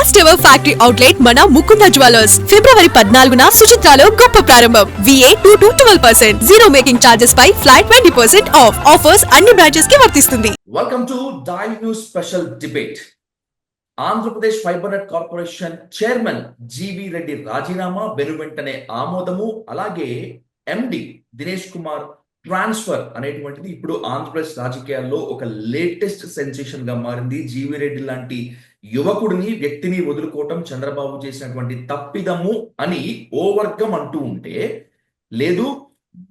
First ever factory outlet మన Mukunda jewellers ఫిబ్రవరి 14న సుచిత్రాలో గొప్ప ప్రారంభం. VA 2 to 12%, zero making charges pi flat 20% of. Offers అన్ని branches కి వర్తిస్తుంది. Welcome to dive news special debate. Andhra Pradesh fibre net corporation chairman GV Reddy రాజీనామా వెనువెంటనే ఆమోదము, అలాగే ఎండి దినేష్ కుమార్ ట్రాన్స్ఫర్ అనేటువంటిది ఇప్పుడు ఆంధ్రప్రదేశ్ రాజకీయాల్లో ఒక లేటెస్ట్ సెన్సేషన్ గా మారింది. జీవీ రెడ్డి లాంటి యువకుడిని, వ్యక్తిని వదులుకోవటం చంద్రబాబు చేసినటువంటి తప్పిదము అని ఓ వర్గం అంటూ ఉంటే, లేదు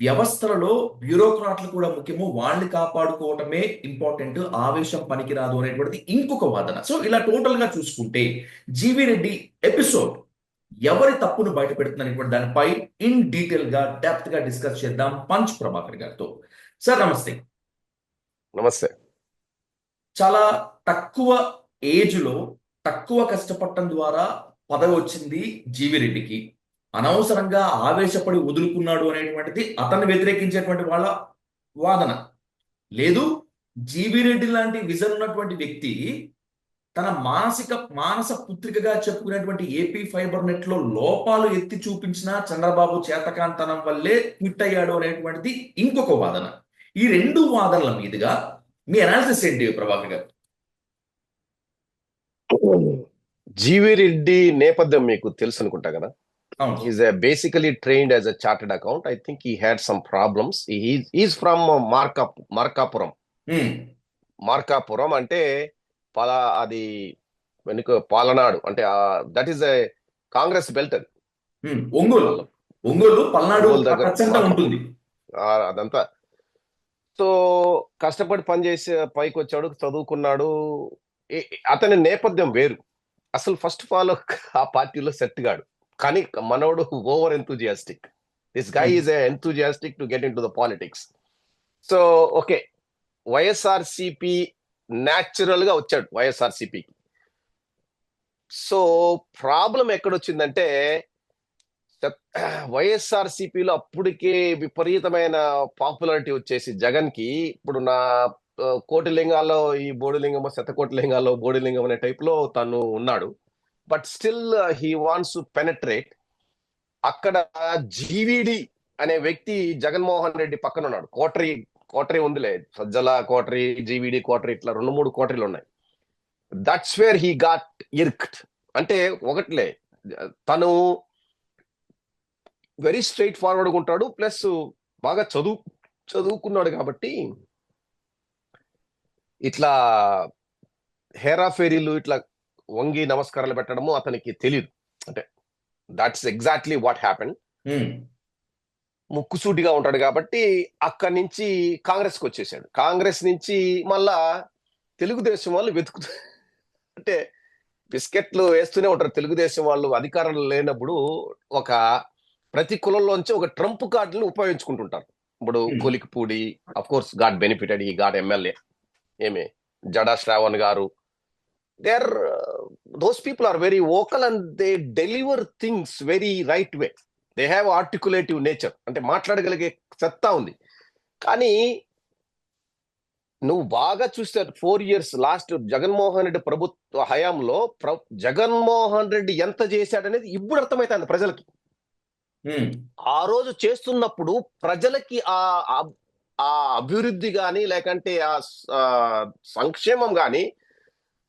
వ్యవస్థలలో బ్యూరోక్రాట్లు కూడా ముఖ్యము, వాళ్ళని కాపాడుకోవటమే ఇంపార్టెంట్, ఆవేశం పనికిరాదు అనేటువంటిది ఇంకొక వాదన. సో ఇలా టోటల్ గా చూసుకుంటే జీవీ రెడ్డి ఎపిసోడ్ ఎవరి తప్పును బయట పెడుతున్నటువంటి దానిపై ఇన్ డీటెయిల్ గా డెప్త్ గా డిస్కస్ చేద్దాం పంచ్ ప్రభాకర్ గారితో. సార్ నమస్తే. నమస్తే. చాలా తక్కువ ఏజ్ లో తక్కువ కష్టపడటం ద్వారా పదవి వచ్చింది జీవీ రెడ్డికి. అనవసరంగా ఆవేశపడి వదులుకున్నాడు అనేటువంటిది అతన్ని వ్యతిరేకించేటువంటి వాళ్ళ వాదన. లేదు, జీవీ రెడ్డి లాంటి విజన్ ఉన్నటువంటి వ్యక్తి తన మానస పుత్రికగా చెప్పుకునేటువంటి ఏపీ ఫైబర్ నెట్ లో లోపాలు ఎత్తి చూపించిన చంద్రబాబు చేతకాంతనం వల్లే క్విట్ అయ్యాడు అనేటువంటిది ఇంకొక వాదన. ఈ రెండు వాదనల మీదుగా మీ అనాలిసిస్ ఏంటి ప్రభాకర్ గారు? జీవీ రెడ్డి నేపథ్యం మీకు తెలుసు అనుకుంటా కదా. Is basically trained as a chartered account. I think he had some problems. Is from Markapuram. Markapuram అంటే అది వెనుక పాలనాడు, అంటే that is a Congress belt. అది ఒంగోలు పల్నాడు ఉంటుంది అదంతా. సో కష్టపడి పనిచేసి పైకి వచ్చాడు, చదువుకున్నాడు. అతని నేపథ్యం వేరు. అసలు ఫస్ట్ ఆఫ్ ఆల్ ఆ పార్టీలో సెట్ గాడు. కానీ మనోడు over enthusiastic. This guy is enthusiastic to get in to the politics. So okay, YSRCP natural గా వచ్చాడు వైఎస్ఆర్సిపికి. సో ప్రాబ్లం ఎక్కడొచ్చిందంటే, వైఎస్ఆర్సిపిలో అప్పటికే విపరీతమైన పాపులారిటీ వచ్చేసి జగన్ కి, ఇప్పుడు నా కోటి లింగాల్లో ఈ బోడిలింగం, శతకోటి లింగాల్లో బోడిలింగం అనే టైప్ లో తను ఉన్నాడు. But still he wants to penetrate. అక్కడ జీవీడి అనే వ్యక్తి జగన్మోహన్ రెడ్డి పక్కన ఉన్నాడు. కోటరీ ఉందిలే, సజ్జల కోటరీ, జీవీడి కోటరీ, ఇట్లా 2-3 కోటరీలు ఉన్నాయి. That's where he got irked. అంటే ఒకట్లే, తను వెరీ స్ట్రైట్ ఫార్వర్డ్ ఉంటాడు, ప్లస్ బాగా చదువుకున్నాడు కాబట్టి ఇట్లా హేరాఫేరీలు, ఇట్లా వంగి నమస్కారాలు పెట్టడము అతనికి తెలియదు. అంటే దాట్స్ ఎగ్జాక్ట్లీ వాట్ హ్యాపెన్. ముక్కుసూటిగా ఉంటాడు కాబట్టి అక్కడి నుంచి కాంగ్రెస్కి వచ్చేసాడు. కాంగ్రెస్ నుంచి మళ్ళా తెలుగుదేశం వాళ్ళు అంటే బిస్కెట్లు వేస్తూనే ఉంటారు తెలుగుదేశం వాళ్ళు. అధికారంలో లేనప్పుడు ఒక ప్రతి కులంలోంచి ఒక ట్రంప్ కార్డును ఉపయోగించుకుంటుంటారు. ఇప్పుడు Kolikapudi of course got benefited, ఈ గాట్ ఎమ్మెల్యే. ఏమే జడా శ్రావణ్ గారు, those people are very vocal and they deliver things very right way. They have articulative nature. అంటే మాట్లాడగలిగే సత్తా ఉంది. కానీ నువ్వు బాగా చూస్తే 4 years లాస్ట్ జగన్మోహన్ రెడ్డి ప్రభుత్వ హయాంలో జగన్మోహన్ రెడ్డి ఎంత చేశాడనేది ఇప్పుడు అర్థమవుతుంది ప్రజలకి. ఆ రోజు చేస్తున్నప్పుడు ప్రజలకి ఆ అభివృద్ధి గాని, లేకంటే ఆ సంక్షేమం గాని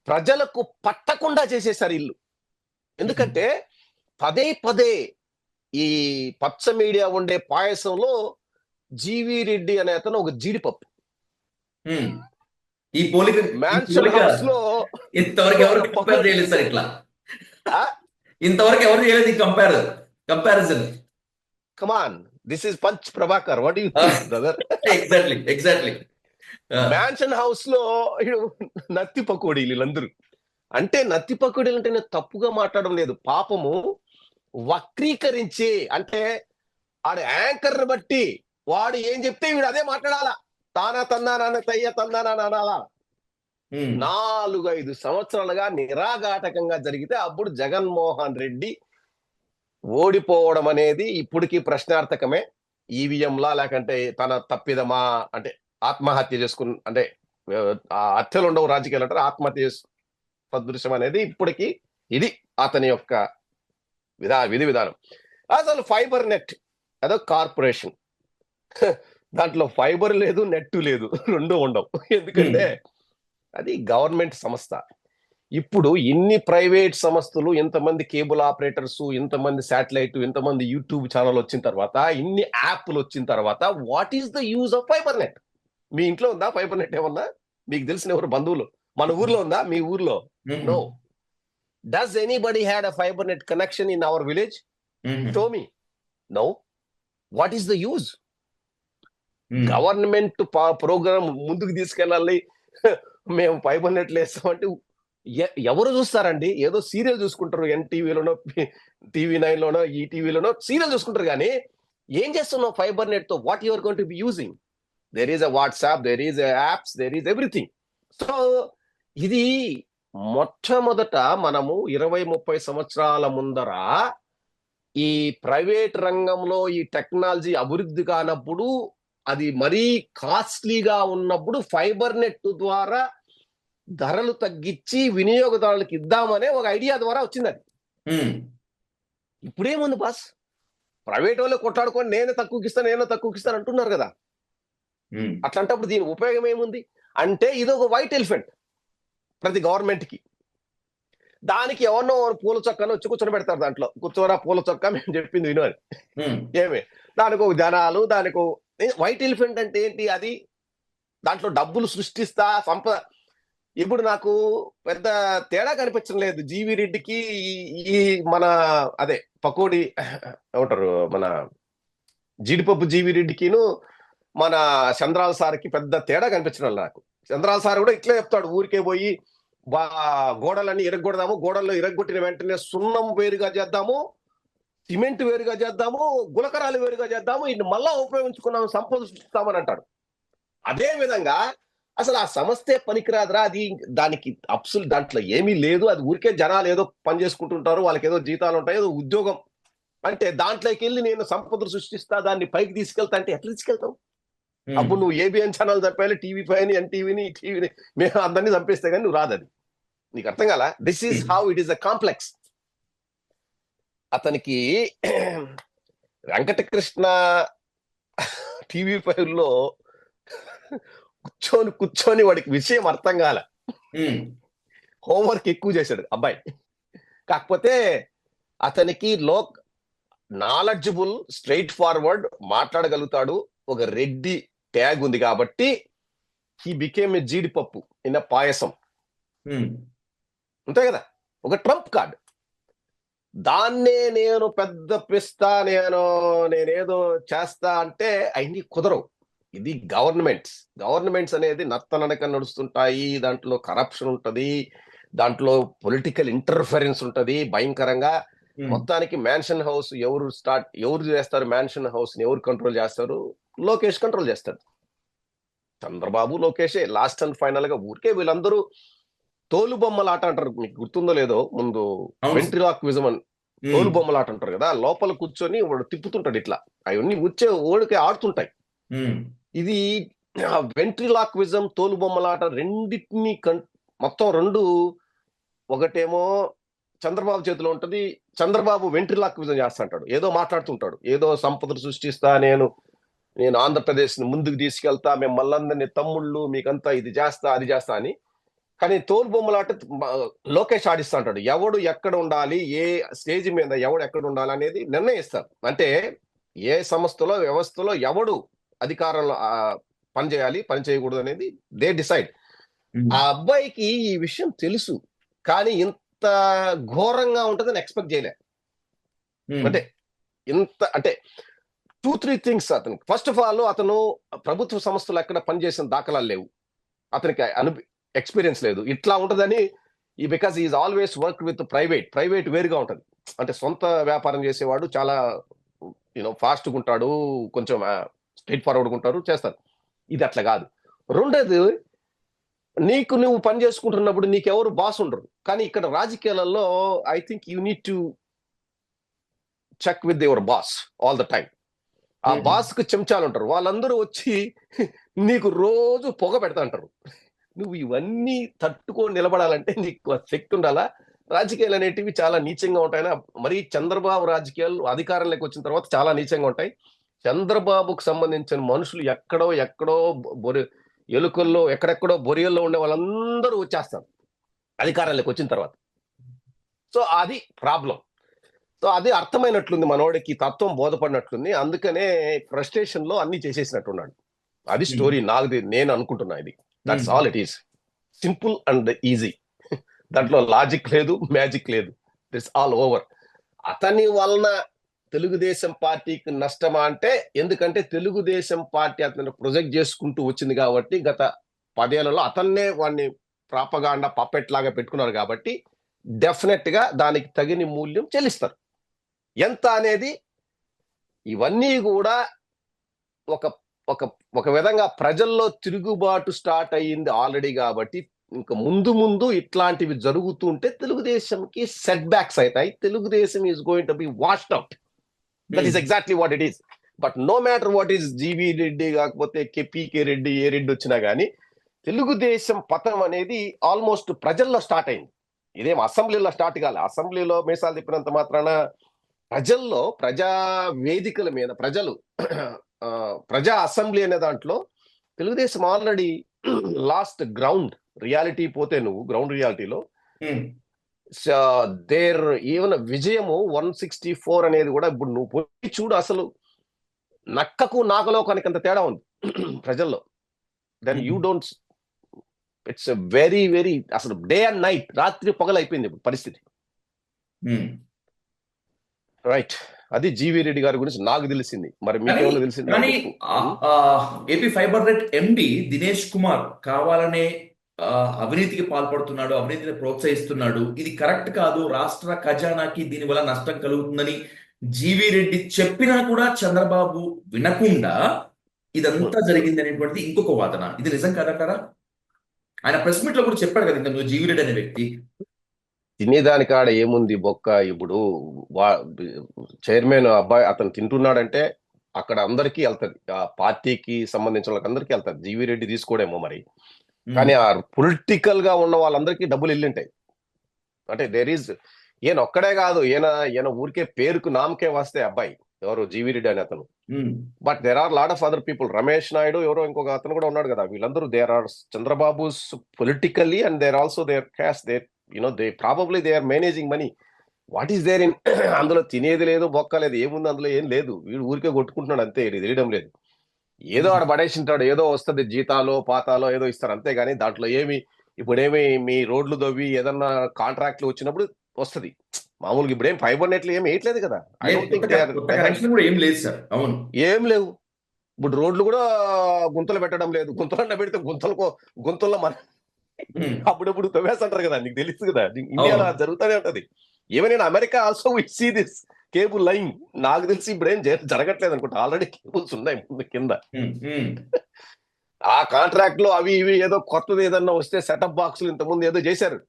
ప్రజలకు పట్టకుండా చేసేసారు ఇల్లు. ఎందుకంటే పదే ఈ పచ్చ మీడియా ఉండే పాయసంలో జీవీ రెడ్డి అనే అతను ఒక జీడిపప్పు. ఈ పోలిక మ్యాన్షన్ హౌస్ లో ఇంతవరకు ఎవరు కంపేర్ చేయలేదు సార్. ఇట్లా ఇంతవరకు ఎవరు చేయలేదు ఈ comparison. Come on, this is punch Prabhakar. What you think brother? Exactly. Mansion house లో నత్తి పకోడీలు వీళ్ళందరూ. అంటే నత్తి పకోడీలు అంటే నేను తప్పుగా మాట్లాడడం లేదు, పాపము వక్రీకరించి, అంటే ఆడు యాంకర్ బట్టి వాడు ఏం చెప్తే వీడు అదే మాట్లాడాలా. తానా తందానా తయ్య తందానా అనాలా. 4-5 సంవత్సరాలుగా నిరాఘాటకంగా జరిగితే అప్పుడు జగన్మోహన్ రెడ్డి ఓడిపోవడం అనేది ఇప్పటికీ ప్రశ్నార్థకమే. ఈవీఎంలా, లేకంటే తన తప్పిదమా, అంటే ఆత్మహత్య చేసుకున్న, అంటే హత్యలు ఉండవు రాజకీయాలు అంటారు, ఆత్మహత్య సదృశ్యం అనేది ఇప్పటికీ ఇది అతని యొక్క విధి విధానం. అసలు ఫైబర్ నెట్ అదో కార్పొరేషన్, దాంట్లో ఫైబర్ లేదు, నెట్ లేదు, రెండు ఉండవు. ఎందుకంటే అది గవర్నమెంట్ సంస్థ. ఇప్పుడు ఇన్ని ప్రైవేట్ సంస్థలు, ఇంతమంది కేబుల్ ఆపరేటర్స్, ఇంతమంది శాటిలైట్, ఇంతమంది యూట్యూబ్ ఛానల్ వచ్చిన తర్వాత, ఇన్ని యాప్లు వచ్చిన తర్వాత, what is the use of fibre net? మీ ఇంట్లో ఉందా ఫైబర్ నెట్? ఏమన్నా మీకు తెలిసిన ఎవరు బంధువులు? మన ఊర్లో ఉందా? మీ ఊర్లో? No. Does anybody had a fibre net connection in our village? Show me. No. What is the use? Government programme ముందుకు తీసుకెళ్ళాలి, మేము ఫైబర్ నెట్ వేస్తామంటే ఎవరు చూస్తారండి? ఏదో సీరియల్ చూసుకుంటారు, ఎన్టీవీలోనో, TV9 లోనో, ఈ టీవీలోనో సీరియల్ చూసుకుంటారు. కానీ ఏం చేస్తున్నావు ఫైబర్ నెట్ తో? What you are going to be using? There is a WhatsApp, there is apps, there is everything. So ఇది మొట్టమొదట మనము 20-30 సంవత్సరాల ముందర ఈ ప్రైవేట్ రంగంలో ఈ టెక్నాలజీ అభివృద్ధి కానప్పుడు, అది మరీ కాస్ట్లీగా ఉన్నప్పుడు ఫైబర్ నెట్ ద్వారా ధరలు తగ్గించి వినియోగదారులకు ఇద్దామనే ఒక ఐడియా ద్వారా వచ్చింది అది. ఇప్పుడేముంది బాస్, ప్రైవేట్ వాళ్ళు కొట్లాడుకొని నేనే తక్కువకిస్తాను అంటున్నారు కదా. అట్లాంటప్పుడు దీని ఉపయోగం ఏముంది అంటే, ఇది ఒక వైట్ ఎలిఫెంట్ ప్రతి గవర్నమెంట్ కి. దానికి ఎవరినో పూల చొక్కాను వచ్చి కూర్చొని పెడతారు, దాంట్లో కూర్చోరా పూల చొక్కా, మేము చెప్పింది విను అని. ఏమే దానికి ఒక జనాలు, దానికి వైట్ ఎలిఫెంట్ అంటే ఏంటి? అది దాంట్లో డబ్బులు సృష్టిస్తా సంపద. ఇప్పుడు నాకు పెద్ద తేడా కనిపించడం లేదు జీవి రెడ్డికి, ఈ మన అదే పకోడి ఏమంటారు, మన జీడిపప్పు జీవి రెడ్డికిను మన చంద్రాల సార్కి పెద్ద తేడా కనిపించడం నాకు. చంద్రాల సార్ కూడా ఇట్లే చెప్తాడు, ఊరికే పోయి గోడలన్నీ ఇరగొడదాము, గోడల్లో ఇరగొట్టిన వెంటనే సున్నం వేరుగా చేద్దాము, సిమెంట్ వేరుగా చేద్దాము, గులకరాలు వేరుగా చేద్దాము, ఇన్ని మళ్ళా ఉపయోగించుకున్నాము, సంపద సృష్టిస్తామని అంటాడు. అదే విధంగా అసలు ఆ సంస్థే పనికిరాదురా, అది దానికి అప్సులు దాంట్లో ఏమీ లేదు, అది ఊరికే జనాలు ఏదో పని చేసుకుంటుంటారు, వాళ్ళకి ఏదో జీతాలు ఉంటాయి, ఏదో ఉద్యోగం అంటే దాంట్లోకి వెళ్ళి నేను సంపదలు సృష్టిస్తా, దాన్ని పైకి తీసుకెళ్తా అంటే ఎట్లా తీసుకెళ్తావు? అప్పుడు నువ్వు ఏబిఎన్ ఛానల్ చంపాలి, TV5ని, ఎన్టీవీని, టీవీని, మేము అందరినీ చంపేస్తే కానీ నువ్వు రాదు. అది నీకు అర్థం కాల. This is how it is a complex. అతనికి వెంకటకృష్ణ TV5లో కూర్చొని వాడికి విషయం అర్థం కాల, హోంవర్క్ ఎక్కువ చేశాడు అబ్బాయి. కాకపోతే అతనికి నాలెడ్జబుల్, స్ట్రైట్ ఫార్వర్డ్, మాట్లాడగలుగుతాడు, ఒక రెడ్డి ట్యాగ్ ఉంది కాబట్టి హీ బికేమ్ ఏ జీడిపప్పు ఇన్ పాయసం. అంతే కదా, ఒక ట్రంప్ కార్డ్. దాన్నే నేను పెద్ద పిస్తా, నేనేదో చేస్తా అంటే అన్ని కుదరవు. ఇది గవర్నమెంట్స్ అనేది నత్తనడక నడుస్తుంటాయి, దాంట్లో కరప్షన్ ఉంటది, దాంట్లో పొలిటికల్ ఇంటర్ఫరెన్స్ ఉంటది భయంకరంగా. మొత్తానికి మ్యాన్షన్ హౌస్ ఎవరు చేస్తారు? మ్యాన్షన్ హౌస్ ని ఎవరు కంట్రోల్ చేస్తారు? లోకేష్ కంట్రోల్ చేస్తాడు. చంద్రబాబు, లోకేషే లాస్ట్ అండ్ ఫైనల్ గా. ఊరికే వీళ్ళందరూ తోలు బొమ్మలాట అంటారు, మీకు గుర్తుందో లేదో, ముందు వెంట్రిలాక్విజం అని తోలు బొమ్మలాట అంటారు కదా, లోపల కూర్చొని వాడు తిప్పుతుంటాడు ఇట్లా, అవన్నీ ఓడికే ఆడుతుంటాయి. ఇది వెంట్రిలాక్విజం, తోలు బొమ్మలాట రెండింటిని మొత్తం రెండు. ఒకటేమో చంద్రబాబు చేతిలో ఉంటది, చంద్రబాబు వెంట్రిలాక్విజం చేస్తుంటాడు, ఏదో మాట్లాడుతుంటాడు, ఏదో సంపదలు సృష్టిస్తా, నేను ఆంధ్రప్రదేశ్ ని ముందుకు తీసుకెళ్తా, మేము మళ్ళందరినీ తమ్ముళ్ళు, మీకంతా ఇది చేస్తా అది చేస్తా అని. కానీ తోలు బొమ్మలాట లోకేష్ ఆడిస్తా అంటాడు, ఎవడు ఎక్కడ ఉండాలి, ఏ స్టేజ్ మీద ఎవడు ఎక్కడ ఉండాలి అనేది నిర్ణయిస్తారు. అంటే ఏ సంస్థలో, వ్యవస్థలో ఎవడు అధికారంలో పనిచేయాలి, పని చేయకూడదు అనేది దే డిసైడ్. ఆ అబ్బాయికి ఈ విషయం తెలుసు, కానీ ఇంత ఘోరంగా ఉంటుందని ఎక్స్పెక్ట్ చేయలే. అంటే 2-3 థింగ్స్ అతనికి. ఫస్ట్ ఆఫ్ ఆల్, అతను ప్రభుత్వ సంస్థలు ఎక్కడ పనిచేసిన దాఖలాలు లేవు, అతనికి ఎక్స్పీరియన్స్ లేదు. ఇట్లా ఉంటదని because is always work with private వేరుగా ఉంటది. అంటే సొంత వ్యాపారం చేసేవాడు చాలా ఫాస్ట్గా ఉంటాడు, కొంచెం స్ట్రైట్ ఫార్వర్డ్గా ఉంటారు, చేస్తారు. ఇది అట్లా కాదు. రెండోది, నువ్వు పని చేసుకుంటున్నప్పుడు నీకెవరు బాస్ ఉండరు. కానీ ఇక్కడ రాజకీయాలలో I think you need to check with your boss all the time. ఆ బాస్ కు చెంచాలు ఉంటారు, వాళ్ళందరూ వచ్చి నీకు రోజు పొగ పెడతా అంటారు. నువ్వు ఇవన్నీ తట్టుకొని నిలబడాలంటే నీకు శక్తి ఉండాలా, రాజకీయాలు అనేటివి చాలా నీచంగా ఉంటాయని, మరి చంద్రబాబు రాజకీయాలు అధికారంలోకి వచ్చిన తర్వాత చాలా నీచంగా ఉంటాయి. చంద్రబాబుకు సంబంధించిన మనుషులు ఎక్కడో బొరి ఎలుకల్లో ఎక్కడెక్కడో బొరియల్లో ఉండే వాళ్ళందరూ వచ్చేస్తారు అధికారంలోకి వచ్చిన తర్వాత. సో అది ప్రాబ్లం. సో అది అర్థమైనట్లుంది మనోడికి, తత్వం బోధపడినట్లుంది. అందుకనే ఫ్రస్ట్రేషన్ లో అన్ని చేసేసినట్టున్నాడు. అది స్టోరీ నేను అనుకుంటున్నా. ఇది that's all it is. Simple and easy. దాంట్లో లాజిక్ లేదు, మ్యాజిక్ లేదు. It's all over. అతని వలన తెలుగుదేశం పార్టీకి నష్టమా అంటే, ఎందుకంటే తెలుగుదేశం పార్టీ అతను ప్రొజెక్ట్ చేసుకుంటూ వచ్చింది కాబట్టి గత 10 ఏళ్లలో అతన్నే వాడిని ప్రాపగాండా పప్పెట్ లాగా పెట్టుకున్నారు కాబట్టి డెఫినెట్ గా దానికి తగిన మూల్యం చెల్లిస్తారు. ఎంత అనేది ఇవన్నీ కూడా ఒక ఒక ఒక విధంగా ప్రజల్లో తిరుగుబాటు స్టార్ట్ అయ్యింది ఆల్రెడీ కాబట్టి ఇంకా ముందు ఇట్లాంటివి జరుగుతుంటే తెలుగుదేశంకి సెట్ బ్యాక్స్ అవుతాయి. Telugu Desam is going to B washed out. That is exactly what it is. But no matter what is GV Reddy కాకపోతే పీకే రెడ్డి ఏ రెడ్డి వచ్చినా గానీ తెలుగుదేశం పతనం అనేది ఆల్మోస్ట్ ప్రజల్లో స్టార్ట్ అయింది. ఇదేం అసెంబ్లీలో స్టార్ట్ కాలే. అసెంబ్లీలో మీసాలు తిప్పినంత మాత్రాన ప్రజల్లో, ప్రజా వేదికల మీద ప్రజలు ప్రజా అసెంబ్లీ అనే దాంట్లో Telugu Desam already last ground reality పోతే నువ్వు గ్రౌండ్ రియాలిటీలో దేర్ ఈవెన్ విజయము 164 అనేది కూడా ఇప్పుడు నువ్వు పోయి చూడు, అసలు నక్కకు నాగలోకానికి అంత తేడా ఉంది ప్రజల్లో. Then you don't, it's very very అసలు డే అండ్ నైట్, రాత్రి పగలు అయిపోయింది ఇప్పుడు పరిస్థితి. రైట్. అది జీవీ రెడ్డి గారి గురించి నాకు తెలిసింది. మరి మీకేమైనా తెలిసింది? కానీ ఏపీ ఫైబర్ నెట్ ఎండి దినేష్ కుమార్ కావాలనే అవినీతికి పాల్పడుతున్నాడు, అవినీతిని ప్రోత్సహిస్తున్నాడు, ఇది కరెక్ట్ కాదు, రాష్ట్ర ఖజానాకి దీనివల్ల నష్టం కలుగుతుందని జీవీ రెడ్డి చెప్పినా కూడా చంద్రబాబు వినకుండా ఇదంతా జరిగింది అనేటువంటిది ఇంకొక వాదన. ఇది నిజం కాదంటారా? ఆయన ప్రెస్ మీట్ లో కూడా చెప్పాడు కదా ఇంత జీవీ రెడ్డి అనే వ్యక్తి. తినేదాని కాడ ఏముంది బొక్క. ఇప్పుడు చైర్మన్ అబ్బాయి అతను తింటున్నాడంటే అక్కడ అందరికీ వెళ్తది, ఆ పార్టీకి సంబంధించిన వాళ్ళకి అందరికీ వెళ్తారు. జీవీ రెడ్డి తీసుకోడేమో మరి, కానీ ఆ పొలిటికల్ గా ఉన్న వాళ్ళందరికీ డబ్బులు వెళ్ళింటాయి. అంటే దేర్ ఈజ్, ఈయన ఒక్కడే కాదు, ఈయన ఊరికే పేరుకు నామకే వస్తే అబ్బాయి ఎవరు జీవీ రెడ్డి అని అతను. But there are lot of other people. Ramesh Naidu ఎవరో ఇంకొక అతను కూడా ఉన్నాడు కదా. వీళ్ళందరూ there are Chandrababu's politically and there also there cash, there they probably they are managing money. What is there in అందులో తినేది లేదు, బొక్క లేదు, ఏముంది అందులో ఏం లేదు. వీడు ఊరికే కొట్టుకుంటున్నాడు అంతే, ఇది తెలియడం లేదు. ఏదో ఆడ పడేసింటాడు, ఏదో వస్తుంది జీతాలో పాతాలో ఏదో ఇస్తారు అంతేగాని దాంట్లో ఇప్పుడేమి మీ రోడ్లు దవ్వి ఏదన్నా కాంట్రాక్ట్లు వచ్చినప్పుడు వస్తుంది. మామూలుగా ఇప్పుడేం ఫైబర్ నెట్లు ఏమి వేయట్లేదు కదా. ఏం లేవు. ఇప్పుడు రోడ్లు కూడా గుంతలు పెట్టడం లేదు. గుంతలన్న పెడితే గుంతల్లో మన అప్పుడప్పుడు తవ్వేస్తుంటారు కదా, నీకు తెలుసు కదా. ఇండియాలో జరుగుతూనే ఉంటది. Even in America also we see this cable line. నాకు తెలిసి ఇప్పుడు ఏం జరగట్లేదు అనుకుంటా, ఆల్రెడీ కేబుల్స్ ఉన్నాయి ముందు కింద. ఆ కాంట్రాక్ట్ లో అవి ఇవి ఏదో కొత్తది ఏదన్నా వస్తే సెటప్ బాక్సులు ఇంతకుముందు ఏదో చేశారు,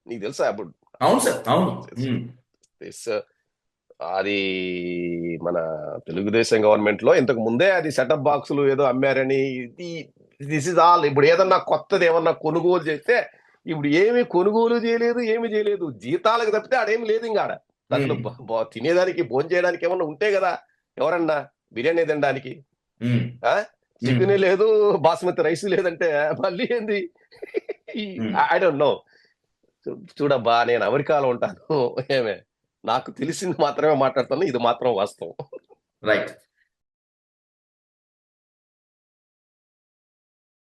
నీకు తెలుసా? అప్పుడు అది మన తెలుగుదేశం గవర్నమెంట్ లో ఇంతకు ముందే అది సెటప్ బాక్సులు ఏదో అమ్మారని. This is all. ఇప్పుడు ఏదన్నా కొత్తది ఏమన్నా కొనుగోలు చేస్తే ఇప్పుడు ఏమి కొనుగోలు చేయలేదు, ఏమి చేయలేదు. జీతాలకు తప్పితే ఆడేమి లేదు. ఇంకా ఆడ తినేదానికి భోజనం చేయడానికి ఏమన్నా ఉంటే కదా, ఎవరన్నా బిర్యానీ తినడానికి చికెన్ లేదు, బాస్మతి రైస్ లేదంటే మళ్ళీ ఏంది? I don't know. చూడబ్బా, నేను అమెరికాలో ఉంటాను, ఏమే నాకు తెలిసింది మాత్రమే మాట్లాడుతాను, ఇది మాత్రం వాస్తవం. రైట్.